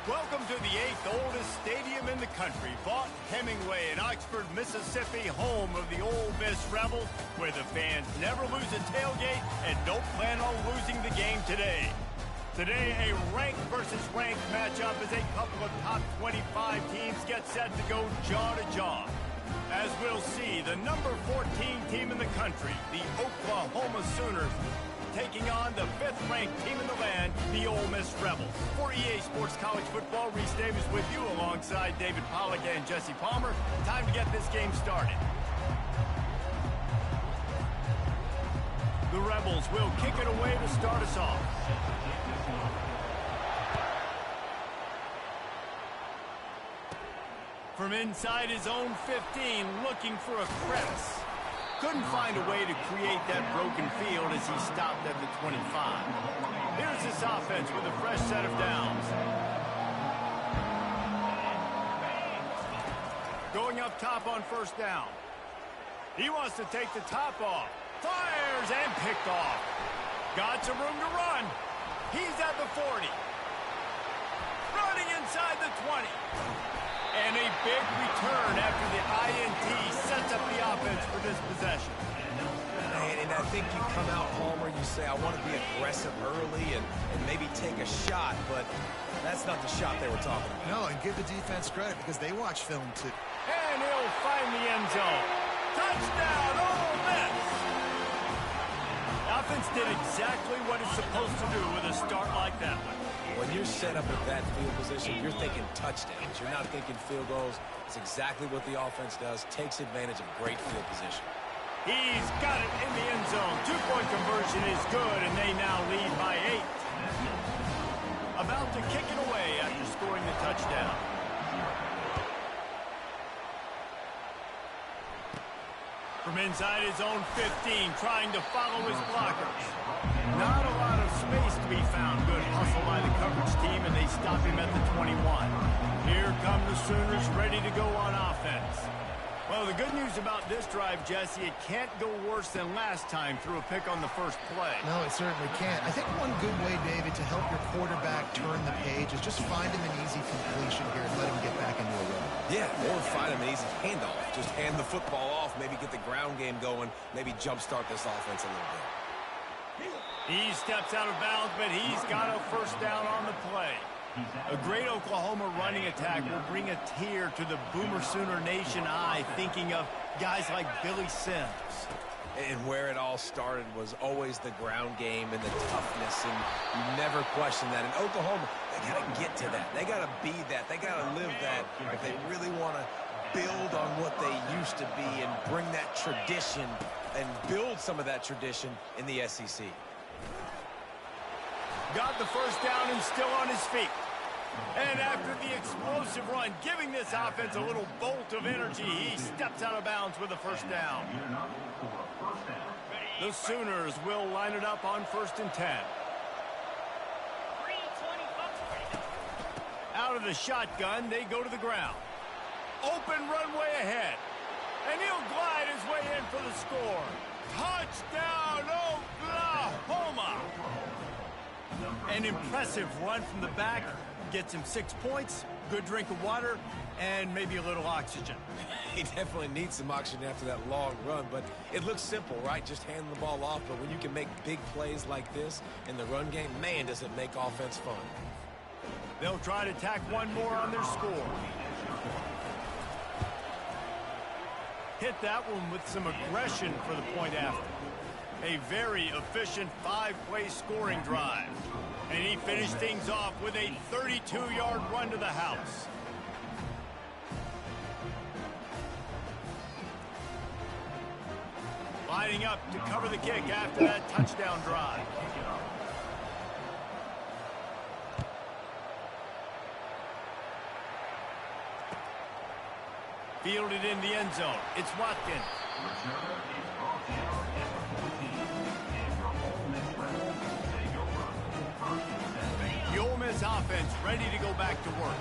Welcome to the 8th oldest stadium in the country, Vaught Hemingway in Oxford, Mississippi, home of the Ole Miss Rebels, where the fans never lose a tailgate and don't plan on losing the game today. Today, a ranked versus ranked matchup as a couple of top 25 teams get set to go jaw to jaw. As we'll see, the number 14 team in the country, the Oklahoma Sooners, taking on the 5th-ranked team in the land, the Ole Miss Rebels. For EA Sports College Football, Reese Davis with you alongside David Pollack and Jesse Palmer. Time to get this game started. The Rebels will kick it away to start us off. From inside his own 15, looking for a crevice. Couldn't find a way to create that broken field as he stopped at the 25. Here's this offense with a fresh set of downs. Going up top on first down. He wants to take the top off. Fires and picked off. Got some room to run. He's at the 40. Running inside the 20. And a big return after the INT sets up the offense for this possession. And I think you come out, Palmer, you say, I want to be aggressive early and maybe take a shot, but that's not the shot they were talking about. No, and give the defense credit because they watch film too. And he'll find the end zone. Touchdown, Ole Miss! The offense did exactly what it's supposed to do with a start like that one. When you're set up at that field position, you're thinking touchdowns. You're not thinking field goals. It's exactly what the offense does. Takes advantage of great field position. He's got it in the end zone. Two-point conversion is good, and they now lead by 8. About to kick it away after scoring the touchdown. From inside his own 15, trying to follow his blockers. Not a lot of space to be found. Good hustle by the coverage team, and they stop him at the 21. Here come the Sooners ready to go on offense. Well, the good news about this drive, Jesse, it can't go worse than last time through a pick on the first play. No, it certainly can't. I think one good way, David, to help your quarterback turn the page is just find him an easy completion here and let him get back into a rhythm. Yeah, or find him an easy handoff. Just hand the football off, maybe get the ground game going, maybe jumpstart this offense a little bit. He steps out of bounds, but he's got a first down on the play. A great Oklahoma running attack will bring a tear to the Boomer Sooner Nation eye, thinking of guys like Billy Sims. And where it all started was always the ground game and the toughness, and you never question that. In Oklahoma, they got to get to that. They got to be that. They got to live that if they really want to build on what they used to be and bring that tradition and build some of that tradition in the SEC. Got the first down and still on his feet. And after the explosive run, giving this offense a little bolt of energy, he steps out of bounds with a first down. The Sooners will line it up on 1st and 10. Out of the shotgun, they go to the ground. Open runway ahead. And he'll glide his way in for the score. Touchdown, Oklahoma! An impressive run from the back. Gets him 6 points, good drink of water, and maybe a little oxygen. He definitely needs some oxygen after that long run, but it looks simple, right? Just hand the ball off, but when you can make big plays like this in the run game, man, does it make offense fun. They'll try to tack one more on their score. Hit that one with some aggression for the point after. A very efficient 5-play scoring drive. And he finished things off with a 32-yard run to the house. Lining up to cover the kick after that touchdown drive. Fielded in the end zone. It's Watkins. The Ole Miss offense ready to go back to work.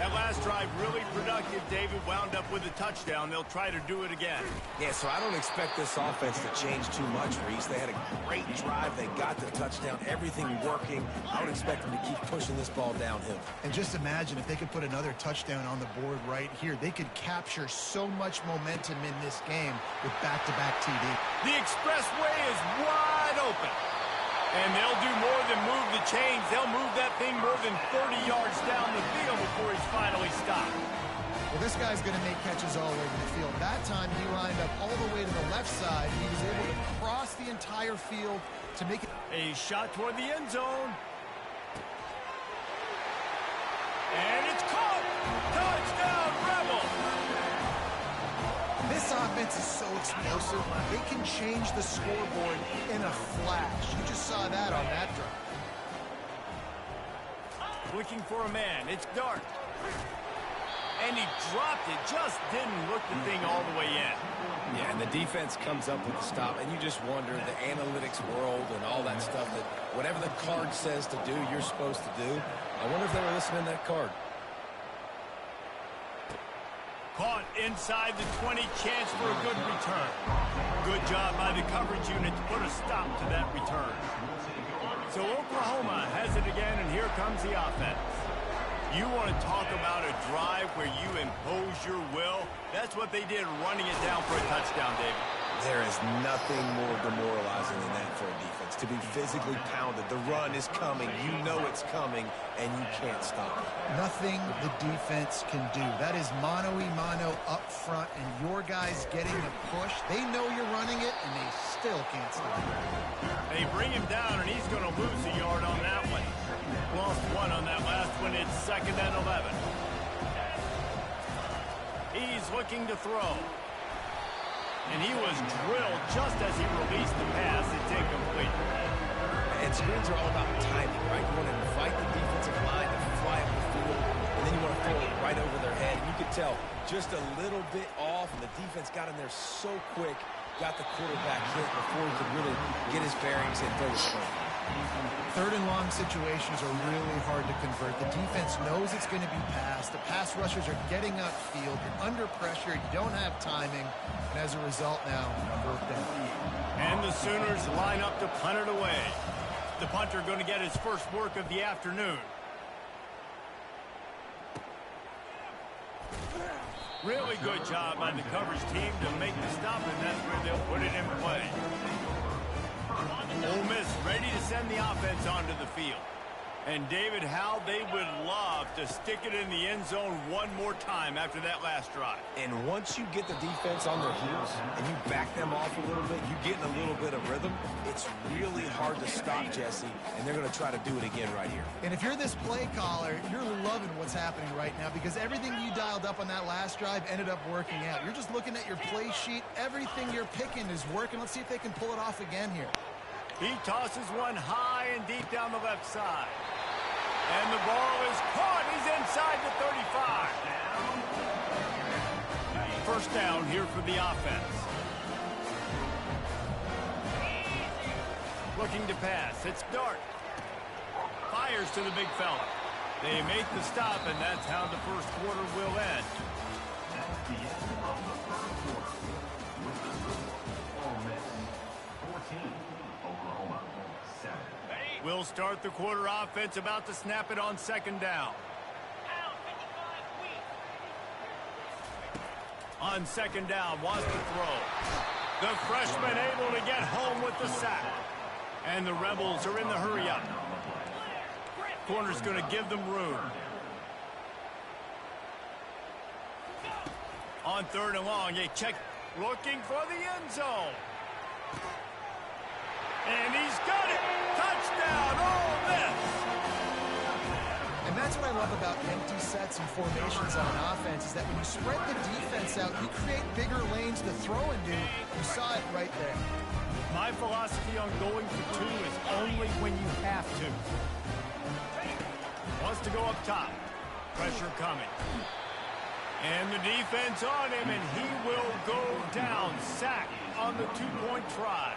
That last drive really productive. David wound up with a touchdown. They'll try to do it again. Yeah, so I don't expect this offense to change too much, Reese. They had a great drive. They got the touchdown. Everything working. I would expect them to keep pushing this ball downhill. And just imagine if they could put another touchdown on the board right here. They could capture so much momentum in this game with back-to-back TD. The expressway is wide open. And they'll do more than move the chains. They'll move that thing more than 30 yards down the field before he's finally stopped. Well, this guy's going to make catches all over the field. That time he lined up all the way to the left side. He was able to cross the entire field to make it. A shot toward the end zone. And it's caught. Touchdown, Rebels. This offense is so explosive. They can change the scoreboard in a flash. You just saw that on that drive. Looking for a man. It's Dart. And he dropped it. Just didn't look the thing all the way in. Yeah, and the defense comes up with the stop, and you just wonder, the analytics world and all that stuff, that whatever the card says to do, you're supposed to do. I wonder if they were listening to that card. Caught inside the 20, chance for a good return. Good job by the coverage unit to put a stop to that return. So Oklahoma has it again, and here comes the offense. You want to talk about a drive where you impose your will? That's what they did, running it down for a touchdown, David. There is nothing more demoralizing than that for a defense. To be physically pounded. The run is coming. You know it's coming, and you can't stop it. Nothing the defense can do. That is mano-a-mano up front, and your guys getting the push. They know you're running it, and they still can't stop it. They bring him down, and he's going to lose a yard on that one. Lost one on that last one. It's 2nd and 11. He's looking to throw. And he was drilled just as he released the pass. It's incomplete. And screens are all about timing, right? You want to invite the defensive line to fly up the field, and then you want to throw it right over their head. And you could tell just a little bit off, and the defense got in there so quick, got the quarterback hit before he could really get his bearings and throw the screen. 3rd and long situations are really hard to convert. The defense knows it's going to be passed. The pass rushers are getting upfield. You're under pressure. You don't have timing. And as a result now, 4th down. And the Sooners line up to punt it away. The punter going to get his first work of the afternoon. Really good job by the coverage team to make the stop, and that's where they'll put it in play. Ole Miss ready to send the offense onto the field. And David, how they would love to stick it in the end zone one more time after that last drive. And once you get the defense on their heels and you back them off a little bit, you get in a little bit of rhythm, it's really hard to stop, Jesse, and they're going to try to do it again right here. And if you're this play caller, you're loving what's happening right now because everything you dialed up on that last drive ended up working out. You're just looking at your play sheet. Everything you're picking is working. Let's see if they can pull it off again here. He tosses one high and deep down the left side. And the ball is caught. He's inside the 35. First down here for the offense. Looking to pass. It's Dart. Fires to the big fella. They make the stop, and that's how the first quarter will end. We'll start the quarter offense, about to snap it on 2nd down. On 2nd down, wants to throw. The freshman able to get home with the sack. And the Rebels are in the hurry-up. Corner's going to give them room. On 3rd and long, they check, looking for the end zone. And he's got it. Touchdown, Ole Miss. And that's what I love about empty sets and formations on offense is that when you spread the defense out, you create bigger lanes to throw into. You saw it right there. My philosophy on going for 2 is only when you have to. Wants to go up top. Pressure coming. And the defense on him, and he will go down. Sack on the 2-point try.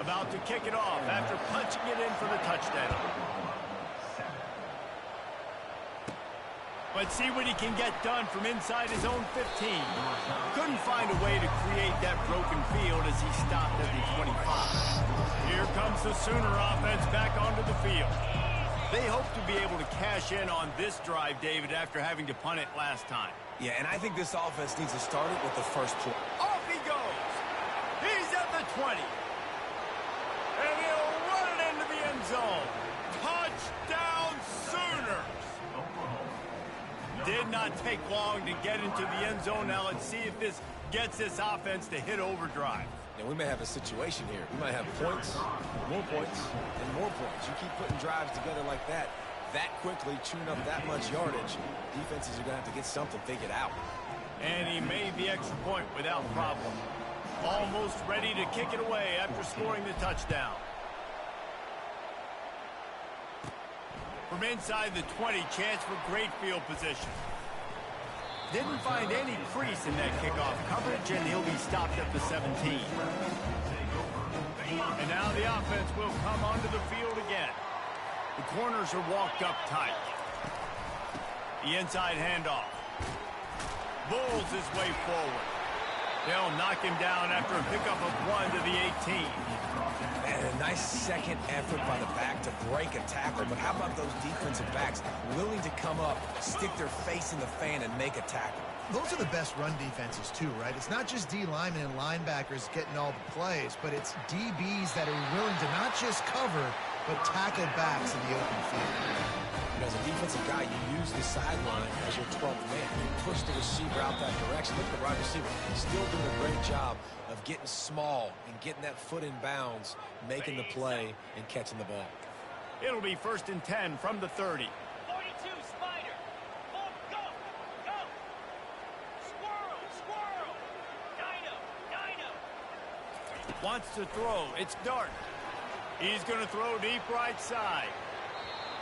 About to kick it off after punching it in for the touchdown. Let's see what he can get done from inside his own 15. Couldn't find a way to create that broken field as he stopped at the 25. Here comes the Sooner offense back onto the field. They hope to be able to cash in on this drive, David, after having to punt it last time. Yeah, and I think this offense needs to start it with the first play. Off he goes. He's at the 20. And he'll run it into the end zone. Touchdown, Sooners. Did not take long to get into the end zone. Now let's see if this gets this offense to hit overdrive. And we may have a situation here. We might have points, and more points. You keep putting drives together like that quickly, chewing up that much yardage, defenses are going to have to get something figured out. And he made the extra point without problem. Almost ready to kick it away after scoring the touchdown. From inside the 20, chance for great field position. Didn't find any crease in that kickoff coverage, and he'll be stopped at the 17. And now the offense will come onto the field again. The corners are walked up tight. The inside handoff. Bulls his way forward. They'll knock him down after a pickup of 1 to the 18. And a nice second effort by the back to break a tackle. But how about those defensive backs willing to come up, stick their face in the fan, and make a tackle? Those are the best run defenses, too, right? It's not just D linemen and linebackers getting all the plays, but it's DBs that are willing to not just cover, but tackle backs in the open field. As a defensive guy, you use the sideline as your 12th man. You push the receiver out that direction. Look at the wide receiver. He's still doing a great job of getting small and getting that foot in bounds, making the play, and catching the ball. It'll be 1st and 10 from the 30. 42, Spider. Oh, go, go. Squirrel, squirrel. Dino. Wants to throw. It's Dart. He's going to throw deep right side.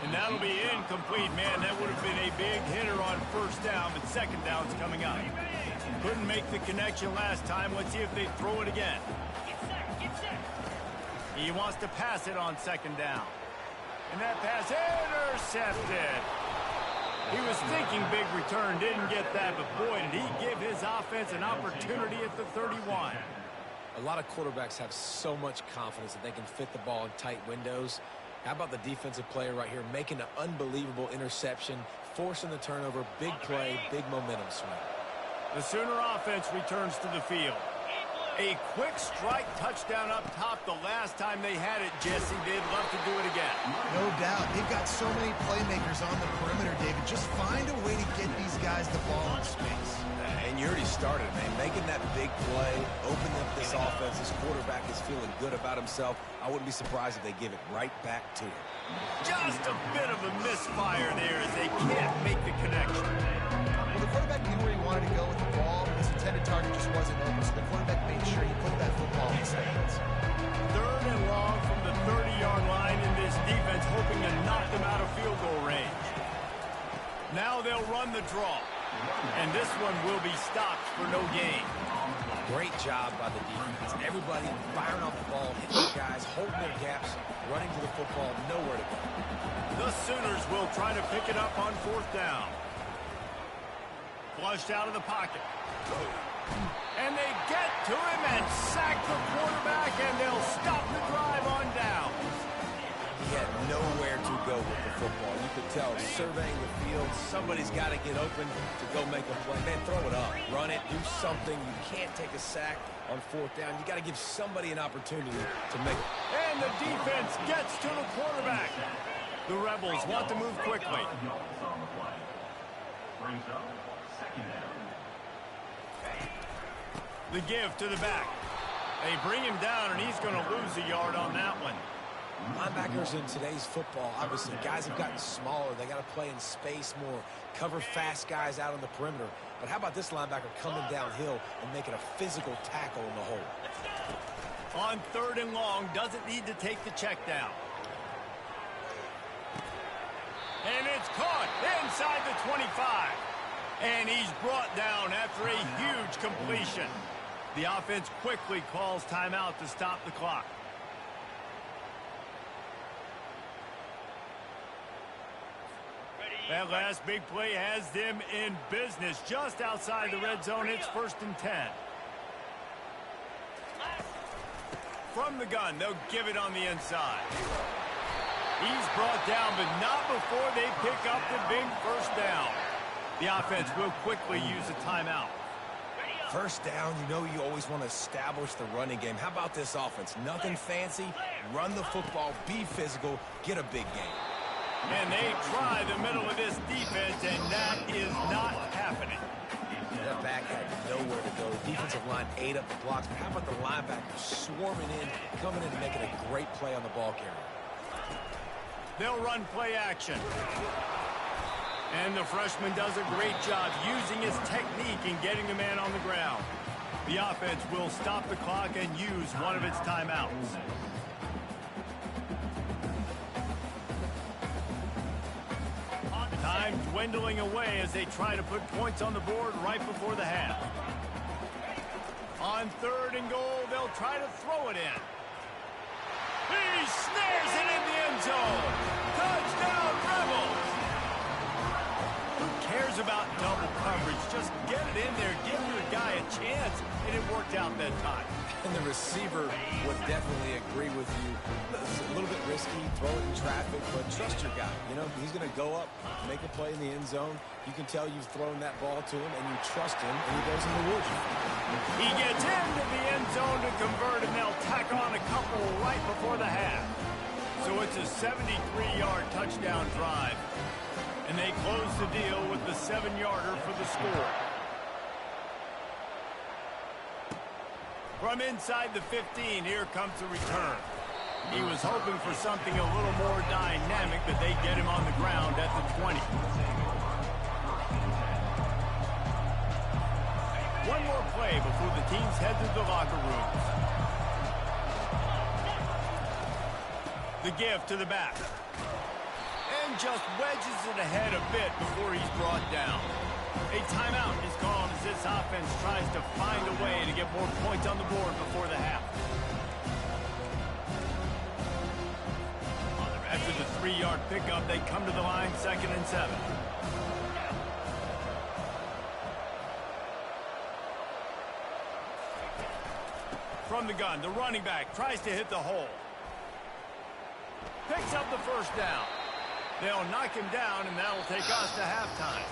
And that'll be incomplete. Man, that would have been a big hitter on 1st down, but 2nd down's coming up. Couldn't make the connection last time. Let's see if they throw it again. Get set. He wants to pass it on 2nd down. And that pass intercepted. He was thinking big return, didn't get that, but boy, did he give his offense an opportunity at the 31. A lot of quarterbacks have so much confidence that they can fit the ball in tight windows. How about the defensive player right here making an unbelievable interception, forcing the turnover, big play, big momentum swing. The Sooner offense returns to the field. A quick strike touchdown up top the last time they had it, Jesse. They'd love to do it again. No doubt. They've got so many playmakers on the perimeter, David. Just find a way to get these guys the ball in space. And you already started, man. Making that big play, opening up this offense. This quarterback is feeling good about himself. I wouldn't be surprised if they give it right back to him. Just a bit of a misfire there as they can't make the connection. Well, the quarterback knew where he wanted to go with the ball. His intended target just wasn't open, so the quarterback made sure he put that football in his hands. 3rd and long from the 30-yard line, in this defense hoping to knock them out of field goal range. Now they'll run the draw. And this one will be stopped for no gain. Great job by the defense. Everybody firing off the ball, hitting guys, holding their gaps, running to the football, nowhere to go. The Sooners will try to pick it up on 4th down. Flushed out of the pocket. And they get to him and sack the quarterback, and they'll stop the drive on down. He had nowhere to go with the football. You could tell, surveying the field, somebody's got to get open to go make a play. Man, throw it up, run it, do something. You can't take a sack on 4th down. You got to give somebody an opportunity to make it. And the defense gets to the quarterback. The Rebels want to move quickly. The give to the back. They bring him down, and he's going to lose a yard on that one. Linebackers in today's football, obviously, guys have gotten smaller. They got to play in space more, cover fast guys out on the perimeter. But how about this linebacker coming downhill and making a physical tackle in the hole? On 3rd and long, doesn't need to take the check down. And it's caught inside the 25. And he's brought down after a huge completion. The offense quickly calls timeout to stop the clock. That last big play has them in business just outside the red zone. It's 1st and 10. From the gun, they'll give it on the inside. He's brought down, but not before they pick up the big first down. The offense will quickly use a timeout. First down, you know you always want to establish the running game. How about this offense? Nothing fancy. Run the football, be physical, get a big game. And they try the middle of this defense, and that is not happening. That back had nowhere to go. Defensive line ate up the blocks. But how about the linebackers swarming in, coming in and making a great play on the ball carrier? They'll run play action. And the freshman does a great job using his technique in getting the man on the ground. The offense will stop the clock and use one of its timeouts. Time dwindling away as they try to put points on the board right before the half. On 3rd and goal, they'll try to throw it in. He snares it in the end zone. Touchdown, Rebels! Who cares about double coverage? Just get it in there, give your guy a chance, and it worked out that time. And the receiver would definitely agree with you. It's a little bit risky, throw it in traffic, but trust your guy. You know, he's going to go up, make a play in the end zone. You can tell you've thrown that ball to him, and you trust him, and he goes in the woods. He gets into the end zone to convert, and they'll tack on a couple right before the half. So it's a 73-yard touchdown drive. And they close the deal with the 7-yarder for the score. From inside the 15, here comes the return. He was hoping for something a little more dynamic, but they get him on the ground at the 20. One more play before the teams head to the locker rooms. The give to the back. And just wedges it ahead a bit before he's brought down. A timeout is called as this offense tries to find a way to get more points on the board before the half. After the 3-yard pickup, they come to the line, 2nd and 7. From the gun, the running back tries to hit the hole. Picks up the first down. They'll knock him down, and that'll take us to halftime.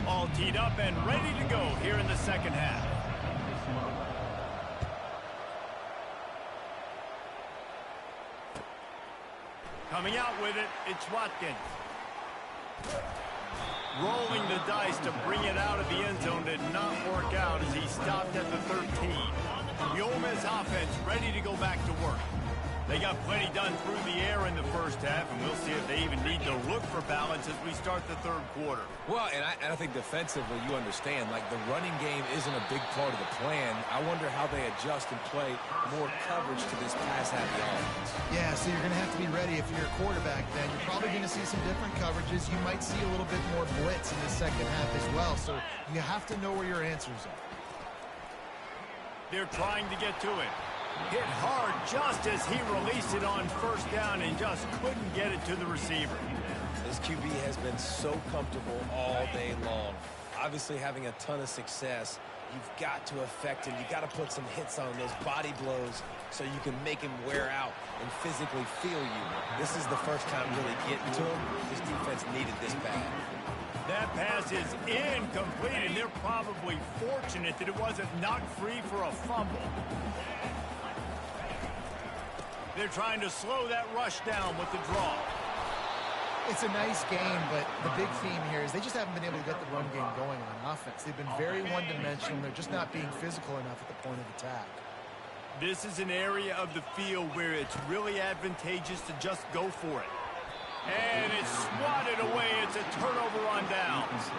All teed up and ready to go here in the second half. Coming out with it, it's Watkins. Rolling the dice to bring it out of the end zone did not work out as he stopped at the 13. The Ole Miss offense ready to go back to work. They got plenty done through the air in the first half, and we'll see if they even need to look for balance as we start the 3rd quarter. Well, and I think defensively, you understand, like the running game isn't a big part of the plan. I wonder how they adjust and play more coverage to this pass-happy offense. Yeah, so you're going to have to be ready if you're a quarterback then. You're probably going to see some different coverages. You might see a little bit more blitz in the second half as well, so you have to know where your answers are. They're trying to get to it. Hit hard just as he released it on first down and just couldn't get it to the receiver. This QB has been so comfortable all day long. Obviously having a ton of success. You've got to affect him. You've got to put some hits on those body blows so you can make him wear out and physically feel you. This is the first time really getting to him. This defense needed this bad. That pass is incomplete, and they're probably fortunate that it wasn't knocked free for a fumble. They're trying to slow that rush down with the draw. It's a nice game, but the big theme here is they just haven't been able to get the run game going on offense. They've been very one-dimensional. They're just not being physical enough at the point of attack. This is an area of the field where it's really advantageous to just go for it. And it's swatted away. It's a turnover on downs.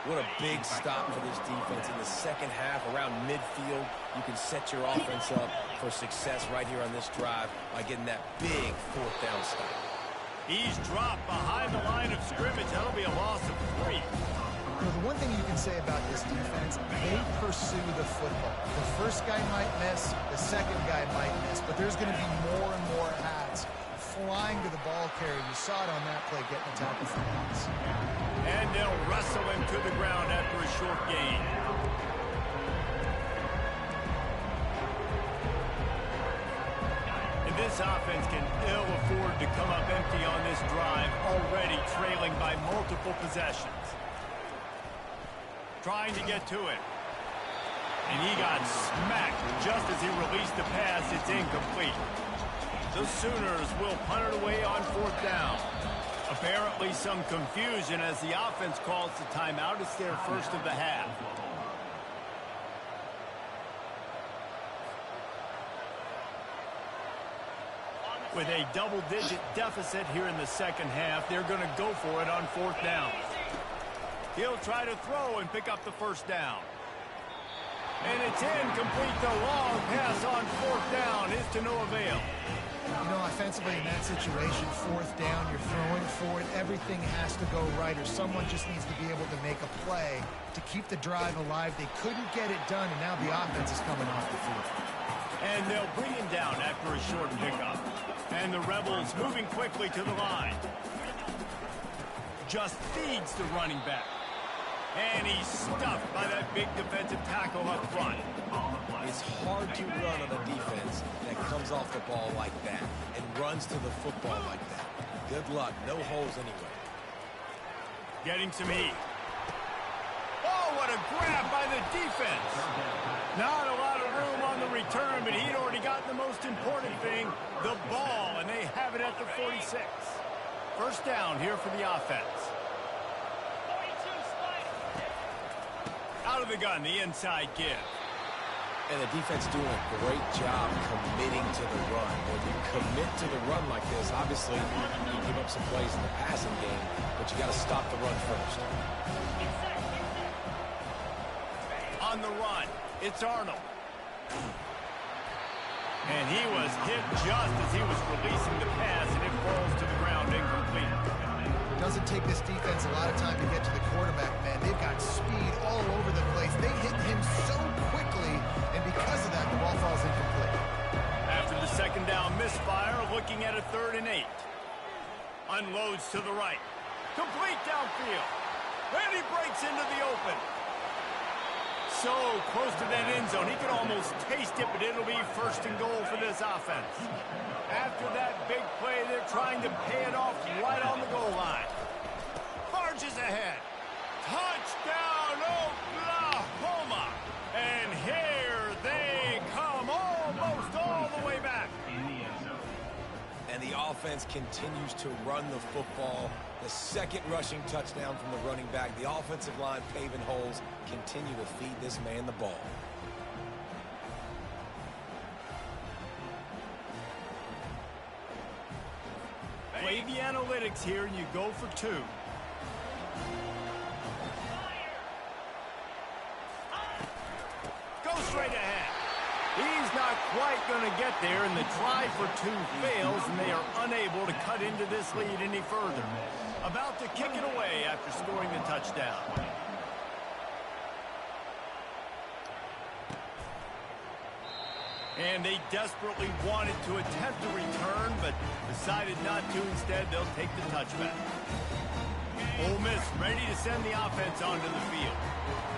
What a big stop for this defense in the second half. Around midfield, you can set your offense up for success right here on this drive by getting that big 4th down stop. He's dropped behind the line of scrimmage. That'll be a loss of 3. know, the one thing you can say about this defense, they pursue the football. The first guy might miss, the second guy might miss, but there's going to be more and more hats flying to the ball carrier. You saw it on that play getting a tackle for loss. And they'll wrestle him to the ground after a short gain. And this offense can ill afford to come up empty on this drive, already trailing by multiple possessions. Trying to get to it. And he got smacked just as he released the pass. It's incomplete. The Sooners will punt it away on 4th down. Apparently some confusion as the offense calls the timeout. It's their first of the half. With a double-digit deficit here in the second half, they're going to go for it on 4th down. He'll try to throw and pick up the first down. And it's incomplete. The long pass on 4th down is to no avail. You know, offensively in that situation, 4th down, you're throwing for it. Everything has to go right, or someone just needs to be able to make a play to keep the drive alive. They couldn't get it done, and now the offense is coming off the field. And they'll bring him down after a short pickup. And the Rebels moving quickly to the line. Just feeds the running back. And he's stuffed by that big defensive tackle up front. It's hard to run on a defense that comes off the ball like that and runs to the football like that. Good luck. No holes anyway. Getting some heat. Oh, what a grab by the defense. Not a lot of room on the return, but he'd already gotten the most important thing, the ball, and they have it at the 46. First down here for the offense. Out of the gun, the inside give. And the defense doing a great job committing to the run. When you commit to the run like this, obviously you give up some plays in the passing game, but you got to stop the run first. On the run, it's Arnold. And he was hit just as he was releasing the pass, and it falls to the ground incomplete. Doesn't take this defense a lot of time to get to the quarterback, man. They've got speed all over the place. They hit him so quickly, and because of that, the ball falls incomplete. After the second down misfire, looking at a 3rd and 8. Unloads to the right. Complete downfield. And he breaks into the open. So close to that end zone, he could almost taste it, but it'll be 1st and goal for this offense. After that big play, they're trying to pay it off right on the goal line. Marches ahead. Touchdown, Oklahoma! And here they come, almost all the way back. And the offense continues to run the football. The second rushing touchdown from the running back. The offensive line paving holes. Continue to feed this man the ball. Play the analytics here, and you go for 2. Go straight ahead. He's not quite going to get there, and the try for 2 fails, and they are unable to cut into this lead any further. About to kick it away after scoring the touchdown. And they desperately wanted to attempt a return, but decided not to. Instead, they'll take the touchback. Ole Miss ready to send the offense onto the field.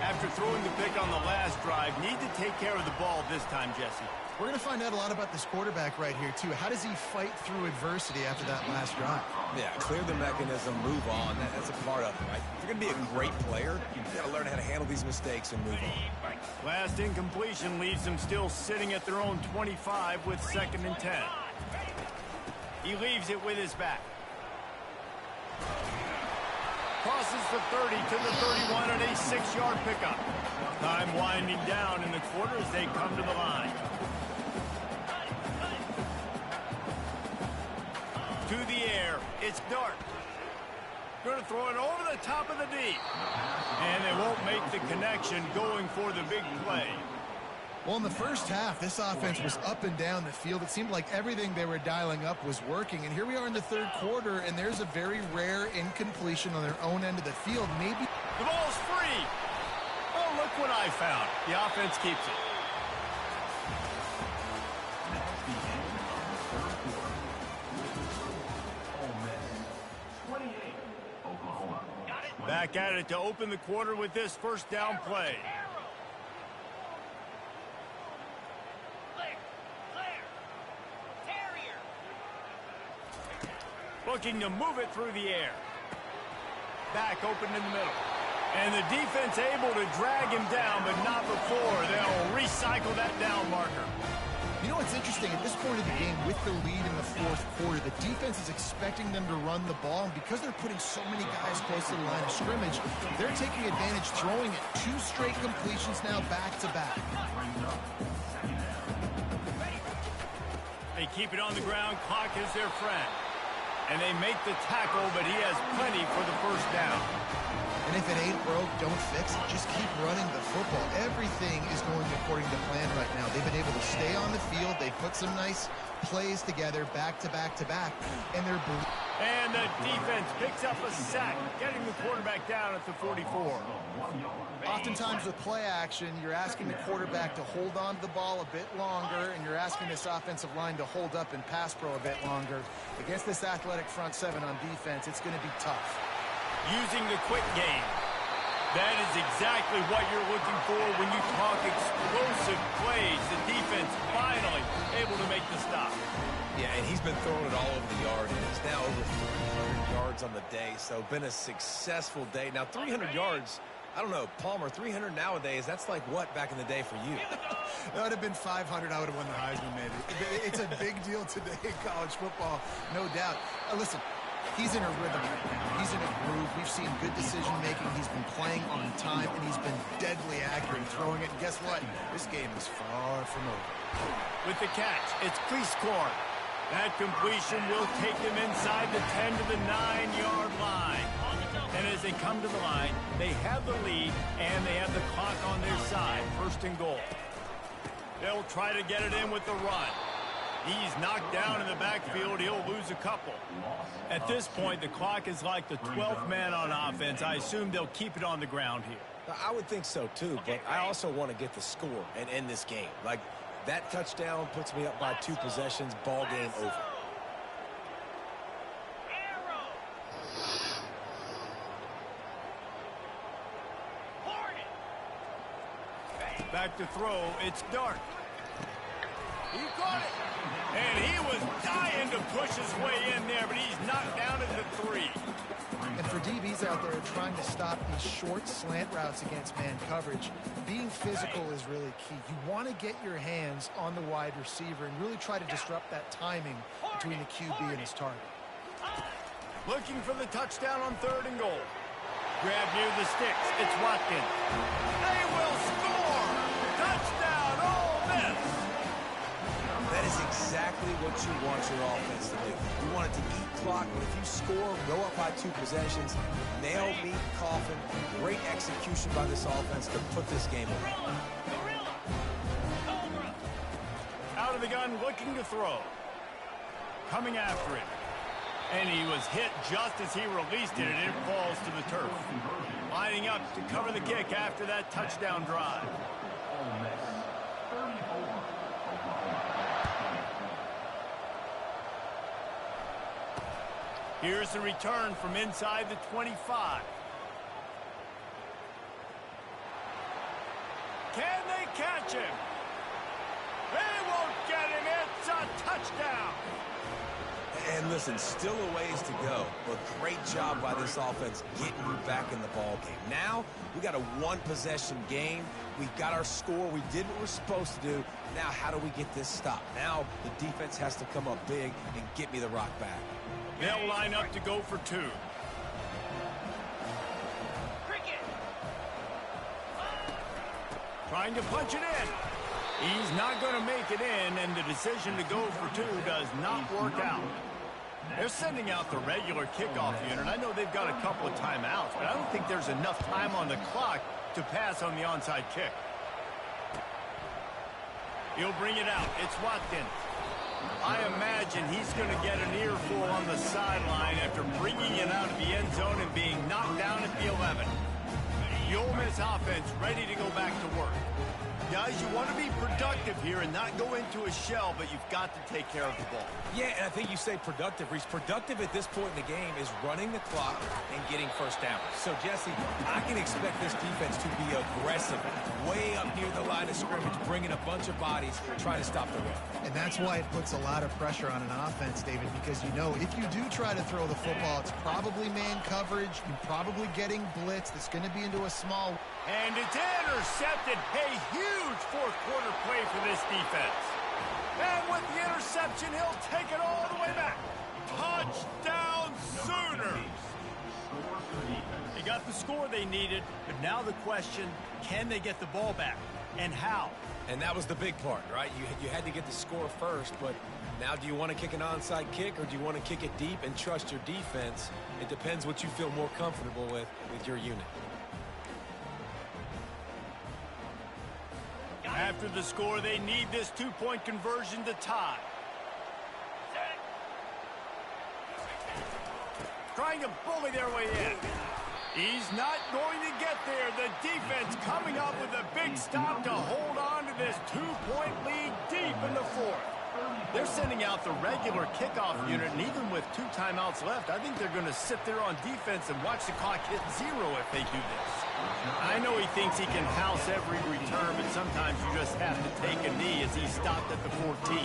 After throwing the pick on the last drive, need to take care of the ball this time, Jesse. We're going to find out a lot about this quarterback right here, too. How does he fight through adversity after that last drive? Yeah, clear the mechanism, move on. That's a part of it, right? If you're going to be a great player, you've got to learn how to handle these mistakes and move on. Last incompletion leaves them still sitting at their own 25 with 2nd and 10. He leaves it with his back. Crosses the 30 to the 31 and a 6-yard pickup. Time winding down in the quarter as they come to the line. To the air, it's Dart. Going to throw it over the top of the deep. And they won't make the connection going for the big play. Well, in the first half, this offense was up and down the field. It seemed like everything they were dialing up was working. And here we are in the 3rd quarter, and there's a very rare incompletion on their own end of the field. Maybe The ball's free. Oh, look what I found. The offense keeps it. Back at it to open the quarter with this first down play. Looking to move it through the air. Back open in the middle. And the defense able to drag him down, but not before. They'll recycle that down marker. You know what's interesting? At this point of the game, with the lead in the fourth quarter, the defense is expecting them to run the ball. And because they're putting so many guys close to the line of scrimmage, they're taking advantage, throwing it. 2 straight completions now back-to-back. They keep it on the ground. Clock is their friend. And they make the tackle, but he has plenty for the first down. And if it ain't broke, don't fix it. Just keep running the football. Everything is going according to plan right now. They've been able to stay on the field. They put some nice plays together back-to-back-to-back. And they're... And the defense picks up a sack, getting the quarterback down at the 44. Oftentimes with play action, you're asking the quarterback to hold on to the ball a bit longer, and you're asking this offensive line to hold up and pass pro a bit longer. Against this athletic front seven on defense, it's going to be tough. Using the quick game. That is exactly what you're looking for when you talk explosive plays. The defense finally able to make the stop. Yeah, and he's been throwing it all over the yard, and it's now over 300 yards on the day, so been a successful day. Now, 300 yards, I don't know, Palmer, 300 nowadays, that's like what back in the day for you? That would have been 500. I would have won the Heisman, maybe. It's a big deal today in college football, no doubt. Listen, he's in a rhythm right now. He's in a groove. We've seen good decision-making. He's been playing on time, and he's been deadly accurate throwing it. And guess what? This game is far from over. With the catch, it's Cleese-Corn. That completion will take them inside the 10 to the 9-yard line. And as they come to the line, they have the lead, and they have the clock on their side. First and goal. They'll try to get it in with the run. He's knocked down in the backfield. He'll lose a couple. At this point, the clock is like the 12th man on offense. I assume they'll keep it on the ground here. I would think so, too, but I also want to get the score and end this game. Like, that touchdown puts me up by 2 possessions, ball game over. Back to throw, it's Dart. He caught it. And he was dying to push his way in there, but he's knocked down at the 3. And for DBs out there trying to stop these short slant routes against man coverage, being physical is really key. You want to get your hands on the wide receiver and really try to disrupt that timing between the QB and his target. Looking for the touchdown on 3rd and goal. Grab near the sticks. It's Watkins. They will score! Touchdown, Ole Miss! That is exactly what you want your offense to do. You want it to eat clock, but if you score, go up by 2 possessions, nail meet Coffin. Great execution by this offense to put this game away. Out of the gun, looking to throw. Coming after it. And he was hit just as he released it, and it falls to the turf. Lining up to cover the kick after that touchdown drive. Here's the return from inside the 25. Can they catch him? They won't get him. It's a touchdown. And listen, still a ways to go, but great job by this offense getting you back in the ball game. Now, we got a 1-possession game. We got our score. We did what we're supposed to do. Now, how do we get this stopped? Now, the defense has to come up big and get me the rock back. They'll line up to go for 2. Trying to punch it in. He's not going to make it in, and the decision to go for 2 does not work out. They're sending out the regular kickoff unit. I know they've got a couple of timeouts, but I don't think there's enough time on the clock to pass on the onside kick. He'll bring it out. It's Watkins. I imagine he's going to get an earful on the sideline after bringing it out of the end zone and being knocked down at the 11. The Ole Miss offense ready to go back to work. Guys, you want to be productive here and not go into a shell, but you've got to take care of the ball. Yeah, and I think you say productive, Reese. Productive at this point in the game is running the clock and getting first down. So, Jesse, I can expect this defense to be aggressive, way up near the line of scrimmage, bringing a bunch of bodies, trying to stop the run. And that's why it puts a lot of pressure on an offense, David, because you know if you do try to throw the football, it's probably man coverage. You're probably getting blitz. That's going to be into a small. And it's intercepted. Hey, huge fourth quarter play for this defense. And with the interception, he'll take it all the way back. Touchdown Sooners. They got the score they needed, but now the question, can they get the ball back? And how? And that was the big part, right? You had to get the score first, but now do you want to kick an onside kick or do you want to kick it deep and trust your defense? It depends what you feel more comfortable with your unit. After the score, they need this two-point conversion to tie. Trying to bully their way in. He's not going to get there. The defense coming up with a big stop to hold on to this two-point lead deep in the fourth. They're sending out the regular kickoff unit, and even with 2 timeouts left, I think they're going to sit there on defense and watch the clock hit 0 if they do this. I know he thinks he can house every return, but sometimes you just have to take a knee as he stopped at the 14.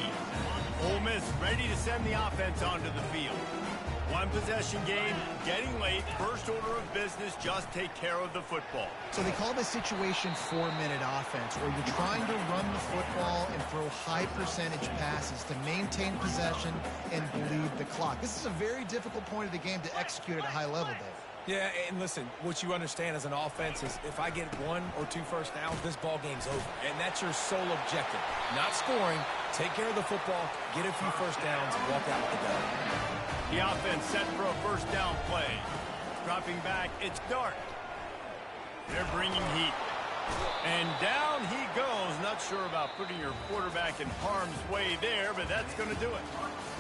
Ole Miss ready to send the offense onto the field. One possession game, getting late, first order of business, just take care of the football. So they call this situation 4-minute offense, where you're trying to run the football and throw high percentage passes to maintain possession and bleed the clock. This is a very difficult point of the game to execute at a high level, Dave. Yeah, and listen, what you understand as an offense is if I get 1 or 2 first downs, this ball game's over. And that's your sole objective. Not scoring, take care of the football, get a few first downs, and walk out with the dub. The offense set for a first down play. Dropping back, it's Dart. They're bringing heat. And down he goes. Not sure about putting your quarterback in harm's way there, but that's going to do it.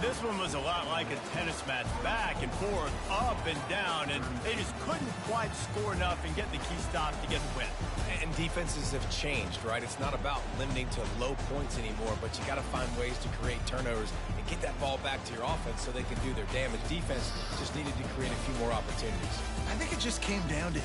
This one was a lot like a tennis match, back and forth, up and down, and they just couldn't quite score enough and get the key stop to get the win. And defenses have changed, right? It's not about limiting to low points anymore, but you got to find ways to create turnovers and get that ball back to your offense so they can do their damage. Defense just needed to create a few more opportunities. I think it just came down to